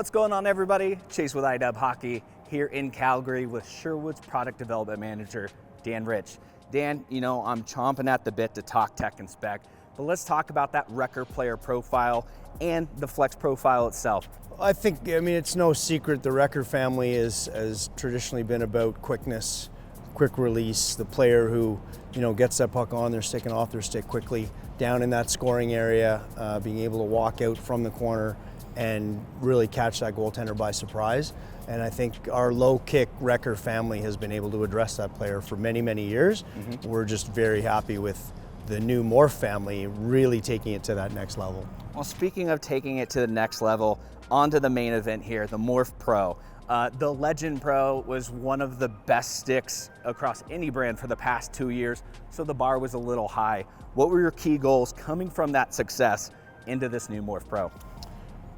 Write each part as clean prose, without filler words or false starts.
What's going on, everybody? Chase with iDub Hockey here in Calgary with Sherwood's product development manager, Dan Rich. Dan, you know, I'm chomping at the bit to talk tech and spec, but let's talk about that Rekker player profile and the Flex profile itself. I mean, it's no secret the Rekker family has traditionally been about quickness, quick release, the player who, you know, gets that puck on their stick and off their stick quickly, down in that scoring area, being able to walk out from the corner and really catch that goaltender by surprise. And I think our low kick Rekker family has been able to address that player for many, many years. We're just very happy with the new Morph family really taking it to that next level. Well, speaking of taking it to the next level, onto the main event here, the Morph Pro. The Legend Pro was one of the best sticks across any brand for the past 2 years, so the bar was a little high. What were your key goals coming from that success into this new Morph Pro?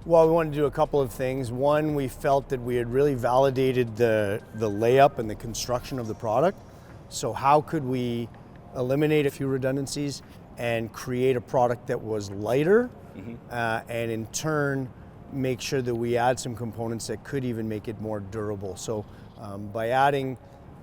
Well, we wanted to do a couple of things. One, we felt that we had really validated the layup and the construction of the product. So how could we eliminate a few redundancies and create a product that was lighter, and in turn make sure that we add some components that could even make it more durable. So by adding,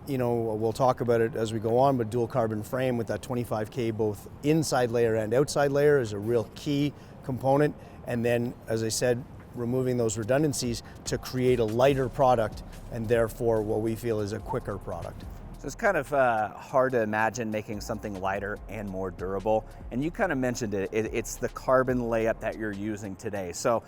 you know, we'll talk about it as we go on, but dual carbon frame with that 25K both inside layer and outside layer is a real key component. And then, as I said, removing those redundancies to create a lighter product and therefore what we feel is a quicker product. So it's kind of hard to imagine making something lighter and more durable. And you kind of mentioned it, it's the carbon layup that you're using today. So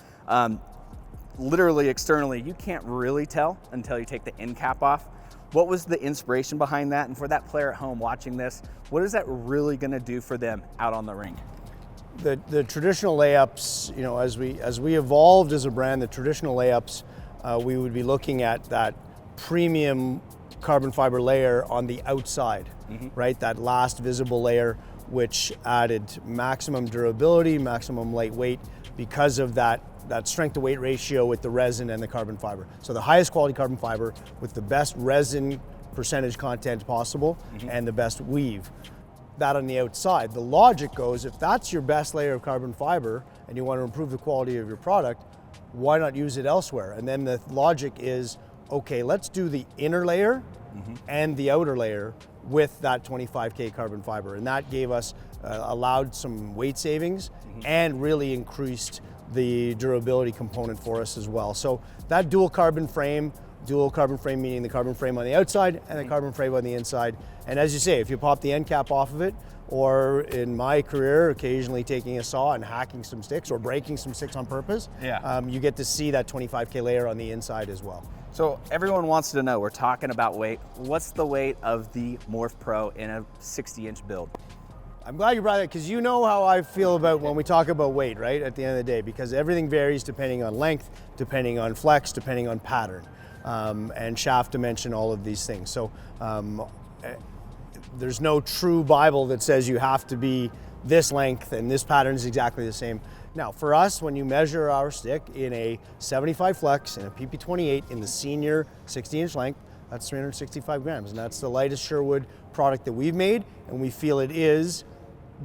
literally externally, you can't really tell until you take the end cap off. What was the inspiration behind that? And for that player at home watching this, what is that really gonna do for them out on the rink? The traditional layups, you know, as we evolved as a brand, the traditional layups, we would be looking at that premium carbon fiber layer on the outside, right? That last visible layer, which added maximum durability, maximum lightweight because of that strength to weight ratio with the resin and the carbon fiber. So the highest quality carbon fiber with the best resin percentage content possible and the best weave. That on the outside. The logic goes, if that's your best layer of carbon fiber and you want to improve the quality of your product, why not use it elsewhere? And then the logic is, okay, let's do the inner layer and the outer layer with that 25K carbon fiber. And that gave us, allowed some weight savings and really increased the durability component for us as well. So that dual carbon frame meaning the carbon frame on the outside and the carbon frame on the inside. And as you say, if you pop the end cap off of it, or in my career, occasionally taking a saw and hacking some sticks or breaking some sticks on purpose, you get to see that 25K layer on the inside as well. So everyone wants to know, we're talking about weight. What's the weight of the Morph Pro in a 60-inch build? I'm glad you brought that, because you know how I feel about when we talk about weight, right, at the end of the day, because everything varies depending on length, depending on flex, depending on pattern. And shaft dimension, all of these things. So there's no true Bible that says you have to be this length and this pattern is exactly the same. Now, for us, when you measure our stick in a 75 flex and a PP28 in the senior 60-inch length, that's 365 grams, and that's the lightest Sherwood product that we've made, and we feel it is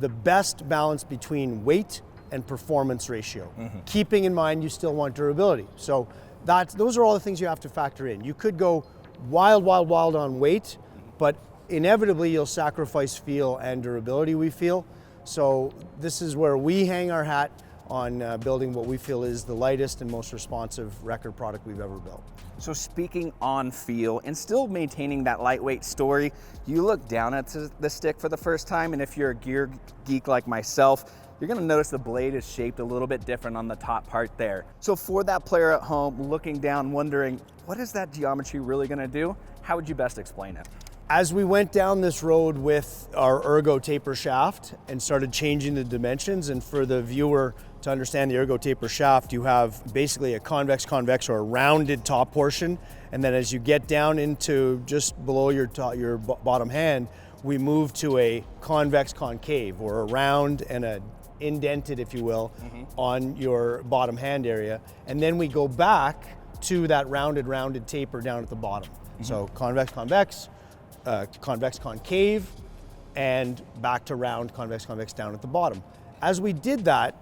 the best balance between weight and performance ratio, keeping in mind you still want durability. So those are all the things you have to factor in. You could go wild on weight, but inevitably you'll sacrifice feel and durability, we feel. So this is where we hang our hat on building what we feel is the lightest and most responsive Rekker product we've ever built. So speaking on feel and still maintaining that lightweight story, you look down at the stick for the first time, and if you're a gear geek like myself, you're gonna notice the blade is shaped a little bit different on the top part there. So for that player at home looking down, wondering, what is that geometry really gonna do? How would you best explain it? As we went down this road with our Ergo Taper shaft and started changing the dimensions, and for the viewer to understand the Ergo Taper shaft, you have basically a convex or a rounded top portion, and then as you get down into just below your bottom hand, we move to a convex concave, or a round and a indented, if you will, on your bottom hand area, and then we go back to that rounded taper down at the bottom. So convex, convex concave, and back to round convex down at the bottom. As we did that,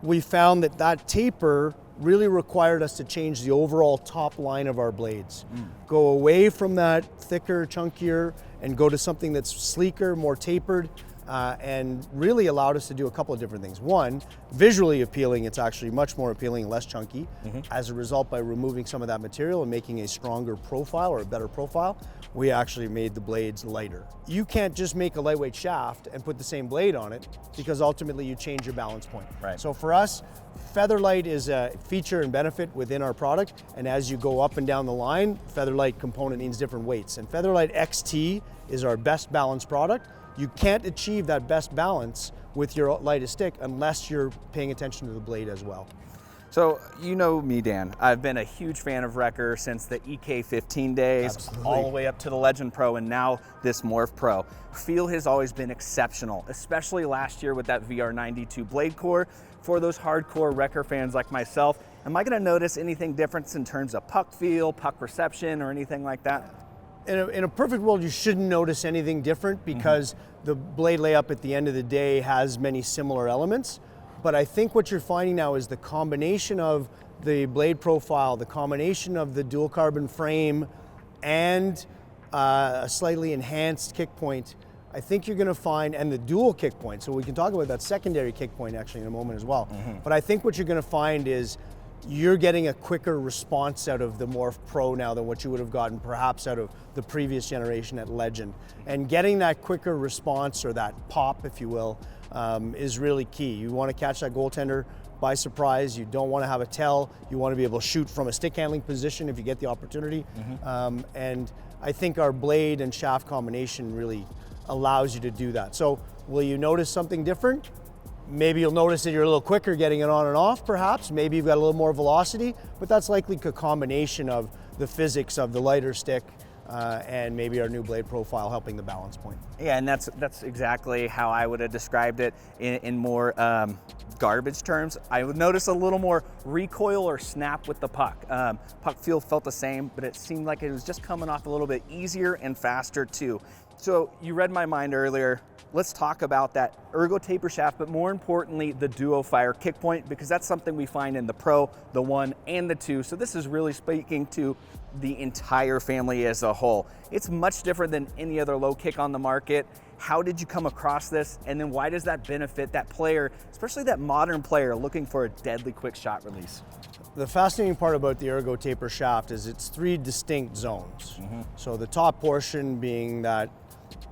we found that that taper really required us to change the overall top line of our blades. Go away from that thicker, chunkier, and go to something that's sleeker, more tapered, and really allowed us to do a couple of different things. One, visually appealing, it's actually much more appealing and less chunky. As a result, by removing some of that material and making a stronger profile or a better profile, we actually made the blades lighter. You can't just make a lightweight shaft and put the same blade on it, because ultimately you change your balance point. Right. So for us, Featherlight is a feature and benefit within our product, and as you go up and down the line, Featherlight component means different weights. And Featherlight XT is our best balanced product. You can't achieve that best balance with your lightest stick unless you're paying attention to the blade as well. So you know me, Dan. I've been a huge fan of Rekker since the EK15 days, Absolutely. all the way up to the Legend Pro, and now this Morph Pro. Feel has always been exceptional, especially last year with that VR92 blade core. For those hardcore Rekker fans like myself, am I going to notice anything different in terms of puck feel, puck reception, or anything like that? In a perfect world, you shouldn't notice anything different, because the blade layup at the end of the day has many similar elements. But I think what you're finding now is the combination of the blade profile, the combination of the dual carbon frame, and a slightly enhanced kick point. I think you're going to find, and the dual kick point, so we can talk about that secondary kick point actually in a moment as well. But I think what you're going to find is you're getting a quicker response out of the Morph Pro now than what you would have gotten perhaps out of the previous generation at Legend. And getting that quicker response, or that pop, if you will, is really key. You want to catch that goaltender by surprise. You don't want to have a tell. You want to be able to shoot from a stick handling position if you get the opportunity. And I think our blade and shaft combination really allows you to do that. So will you notice something different? Maybe you'll notice that you're a little quicker getting it on and off, perhaps. Maybe you've got a little more velocity, but that's likely a combination of the physics of the lighter stick and maybe our new blade profile helping the balance point. Yeah, and that's exactly how I would have described it in more garbage terms. I would notice a little more recoil or snap with the puck. Puck feel felt the same, but it seemed like it was just coming off a little bit easier and faster too. So you read my mind earlier. Let's talk about that Ergo Taper shaft, but more importantly, the Duo Fire kick point, because that's something we find in the Pro, the 1, and the 2. So this is really speaking to the entire family as a whole. It's much different than any other low kick on the market. How did you come across this? And then why does that benefit that player, especially that modern player looking for a deadly quick shot release? The fascinating part about the Ergo Taper shaft is it's 3 distinct zones. So the top portion being that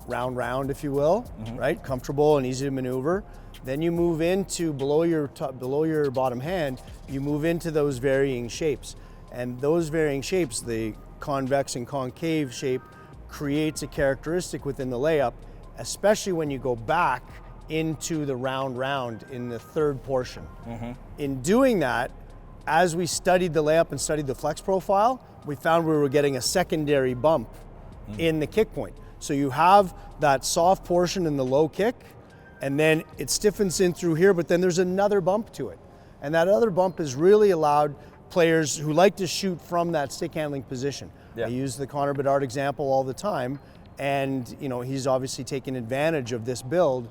round, if you will, right? Comfortable and easy to maneuver. Then you move into below your bottom hand, you move into those varying shapes. And those varying shapes, the convex and concave shape, creates a characteristic within the layup, especially when you go back into the round in the third portion. In doing that, as we studied the layup and studied the flex profile, we found we were getting a secondary bump in the kick point. So you have that soft portion in the low kick, and then it stiffens in through here, but then there's another bump to it. And that other bump has really allowed players who like to shoot from that stick handling position. I use the Connor Bedard example all the time, and he's obviously taken advantage of this build.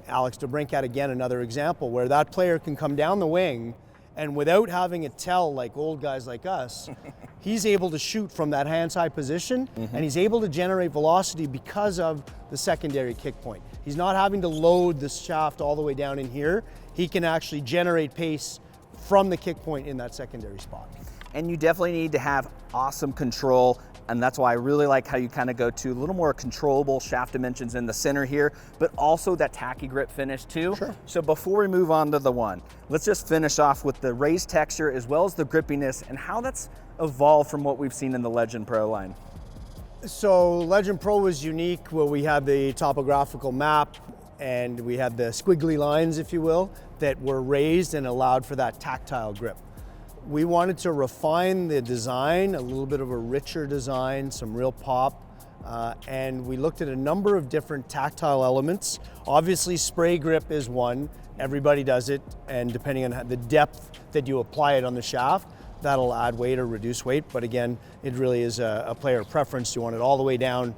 Alex DeBrincat, again, another example where that player can come down the wing, and without having a tell like old guys like us, he's able to shoot from that hands-high position, and he's able to generate velocity because of the secondary kick point. He's not having to load the shaft all the way down in here. He can actually generate pace from the kick point in that secondary spot. And you definitely need to have awesome control, and that's why I really like how you kind of go to a little more controllable shaft dimensions in the center here, but also that tacky grip finish too. Sure. So before we move on to the 1, let's just finish off with the raised texture as well as the grippiness and how that's evolved from what we've seen in the Legend Pro line. So Legend Pro was unique where we had the topographical map and we had the squiggly lines, if you will, that were raised and allowed for that tactile grip. We wanted to refine the design, a little bit of a richer design, some real pop, and we looked at a number of different tactile elements. Obviously, spray grip is one. Everybody does it, and depending on the depth that you apply it on the shaft. that'll add weight or reduce weight. But again, it really is a player preference. You want it all the way down,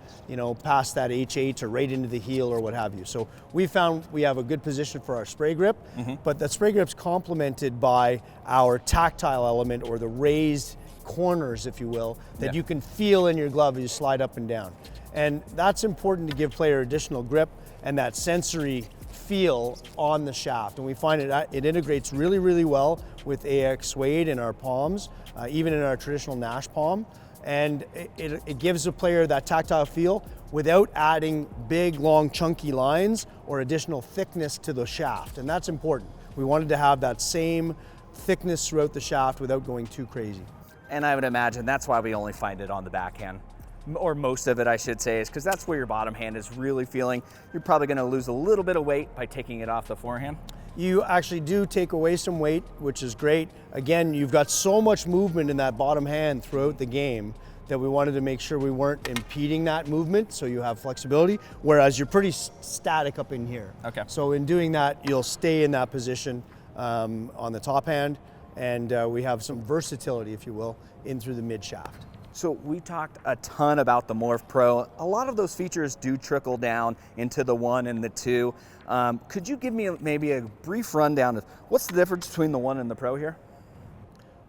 past that H8 or right into the heel or what have you. So we found we have a good position for our spray grip, but that spray grip's complemented by our tactile element, or the raised corners, if you will, that you can feel in your glove as you slide up and down. And that's important to give player additional grip and that sensory feel on the shaft. And we find it integrates really, really well with AX suede in our palms, even in our traditional Nash palm. And it gives the player that tactile feel without adding big, long, chunky lines or additional thickness to the shaft. And that's important. We wanted to have that same thickness throughout the shaft without going too crazy. And I would imagine that's why we only find it on the backhand, or most of it, I should say, is because that's where your bottom hand is really feeling. You're probably going to lose a little bit of weight by taking it off the forehand. You actually do take away some weight, which is great. Again, you've got so much movement in that bottom hand throughout the game that we wanted to make sure we weren't impeding that movement, so you have flexibility, whereas you're pretty static up in here. Okay. So in doing that, you'll stay in that position on the top hand, and we have some versatility, if you will, in through the mid shaft. So we talked a ton about the Morph Pro. A lot of those features do trickle down into the 1 and the 2. Could you give me maybe a brief rundown of what's the difference between the 1 and the Pro here?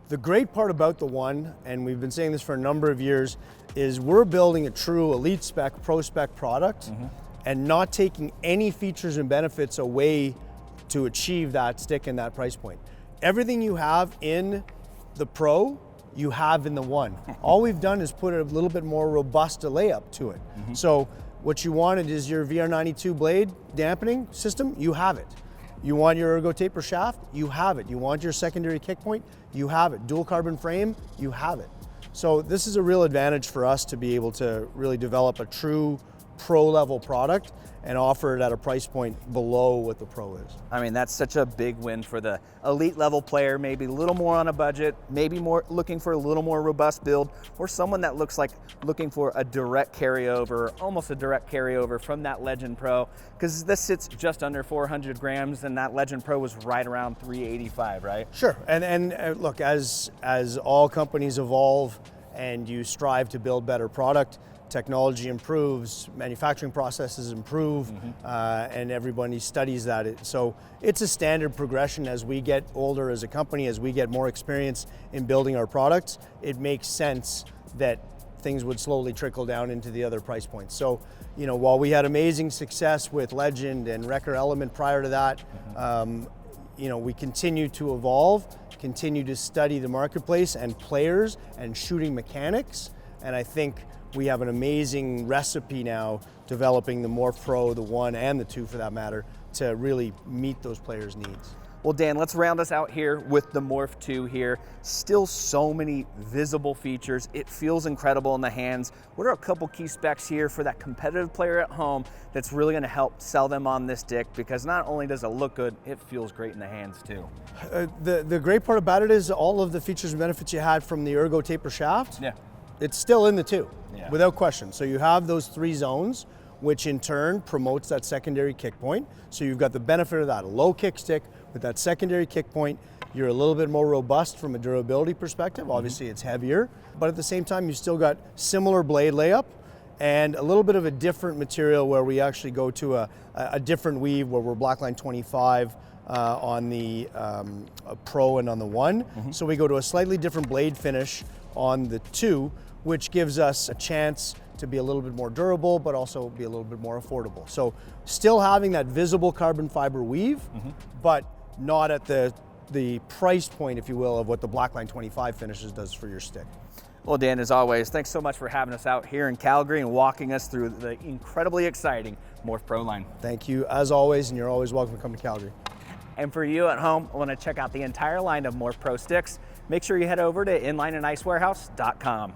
The great part about the 1, and we've been saying this for a number of years, is we're building a true elite spec, pro spec product and not taking any features and benefits away to achieve that stick and that price point. Everything you have in the Pro, you have in the 1. All we've done is put a little bit more robust a layup to it. So what you wanted is your VR92 blade dampening system, you have it. You want your Ergo Taper shaft, you have it. You want your secondary kick point, you have it. Dual carbon frame, you have it. So this is a real advantage for us to be able to really develop a true pro level product and offer it at a price point below what the Pro is. I mean, that's such a big win for the elite level player, maybe a little more on a budget, maybe more looking for a little more robust build, or someone that looks like looking for a direct carryover, almost a direct carryover from that Legend Pro, because this sits just under 400 grams and that Legend Pro was right around 385, right? Sure, and look, as all companies evolve and you strive to build better product, technology improves, manufacturing processes improve, and everybody studies that. So it's a standard progression as we get older as a company, as we get more experience in building our products. It makes sense that things would slowly trickle down into the other price points. So, while we had amazing success with Legend and Rekker Element prior to that, we continue to evolve, continue to study the marketplace and players and shooting mechanics, and I think we have an amazing recipe now developing the Morph Pro, the 1 and the 2 for that matter, to really meet those players' needs. Well, Dan, let's round us out here with the Morph 2 here. Still so many visible features. It feels incredible in the hands. What are a couple key specs here for that competitive player at home that's really gonna help sell them on this stick? Because not only does it look good, it feels great in the hands too. The great part about it is all of the features and benefits you had from the Ergo Taper shaft, Yeah. it's still in the 2, without question. So you have those 3 zones, which in turn promotes that secondary kick point. So you've got the benefit of that, a low kick stick with that secondary kick point. You're a little bit more robust from a durability perspective. Obviously it's heavier, but at the same time, you still got similar blade layup and a little bit of a different material where we actually go to a different weave where we're Blackline 25 on the Pro and on the 1. So we go to a slightly different blade finish on the 2, which gives us a chance to be a little bit more durable, but also be a little bit more affordable. So still having that visible carbon fiber weave, but not at the price point, if you will, of what the Blackline 25 finishes does for your stick. Well, Dan, as always, thanks so much for having us out here in Calgary and walking us through the incredibly exciting Morph Pro line. Thank you, as always, and you're always welcome to come to Calgary. And for you at home, want to check out the entire line of Morph Pro sticks, make sure you head over to inlineandicewarehouse.com.